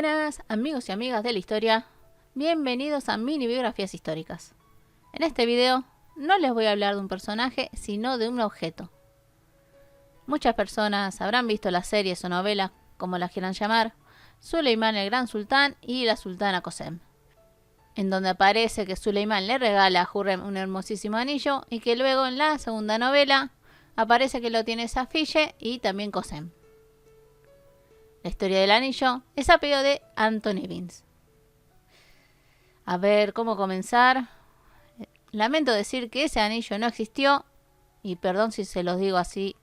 Buenas amigos y amigas de la historia, bienvenidos a Mini Biografías Históricas. En este video no les voy a hablar de un personaje, sino de un objeto. Muchas personas habrán visto las series o novelas, como las quieran llamar, Suleimán el Gran Sultán y la Sultana Kösem, en donde aparece que Suleimán le regala a Hürrem un hermosísimo anillo y que luego en la segunda novela aparece que lo tiene Safiye y también Kösem. La historia del anillo es a pedido de Anthony Binns. A ver, ¿cómo comenzar? Lamento decir que ese anillo no existió, y perdón si se los digo así,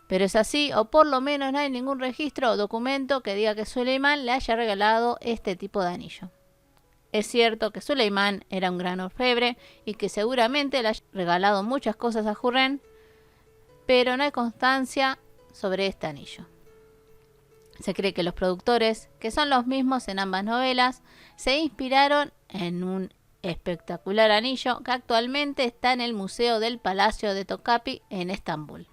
pero es así, o por lo menos no hay ningún registro o documento que diga que Suleimán le haya regalado este tipo de anillo. Es cierto que Suleimán era un gran orfebre y que seguramente le haya regalado muchas cosas a Hürrem, pero no hay constancia sobre este anillo. Se cree que los productores, que son los mismos en ambas novelas, se inspiraron en un espectacular anillo que actualmente está en el Museo del Palacio de Topkapı en Estambul.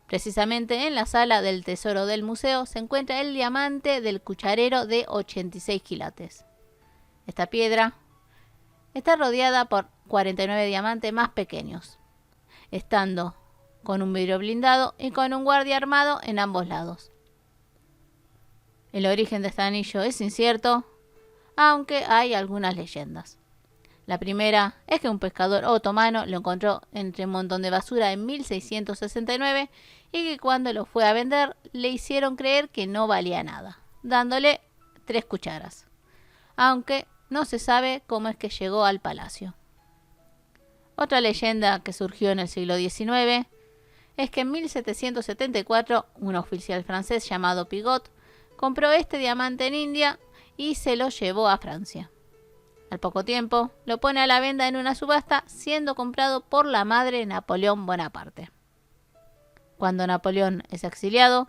Precisamente en la sala del tesoro del museo se encuentra el diamante del cucharero de 86 quilates. Esta piedra está rodeada por 49 diamantes más pequeños, estando con un vidrio blindado y con un guardia armado en ambos lados. El origen de este anillo es incierto, aunque hay algunas leyendas. La primera es que un pescador otomano lo encontró entre un montón de basura en 1669 y que cuando lo fue a vender le hicieron creer que no valía nada, dándole 3 cucharas, aunque no se sabe cómo es que llegó al palacio. Otra leyenda que surgió en el siglo XIX es que en 1774 un oficial francés llamado Pigot compró este diamante en India y se lo llevó a Francia. Al poco tiempo lo pone a la venta en una subasta, siendo comprado por la madre de Napoleón Bonaparte. Cuando Napoleón es exiliado,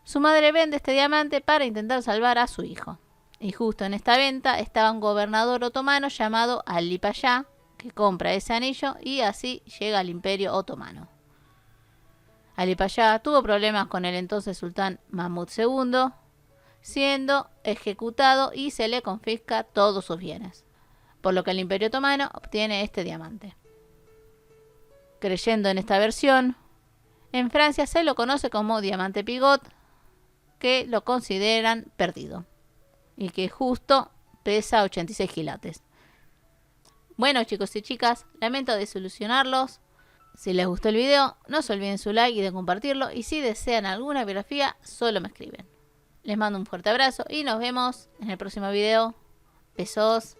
su madre vende este diamante para intentar salvar a su hijo. Y justo en esta venta estaba un gobernador otomano llamado Ali Pasha, que compra ese anillo y así llega al Imperio Otomano. Ali Pasha tuvo problemas con el entonces sultán Mahmud II, siendo ejecutado y se le confisca todos sus bienes, por lo que el Imperio Otomano obtiene este diamante. Creyendo en esta versión, en Francia se lo conoce como diamante Pigot, que lo consideran perdido, y que justo pesa 86 quilates. Bueno chicos y chicas, lamento desilusionarlos. Si les gustó el video, no se olviden su like y de compartirlo, y si desean alguna biografía, solo me escriben. Les mando un fuerte abrazo y nos vemos en el próximo video. Besos.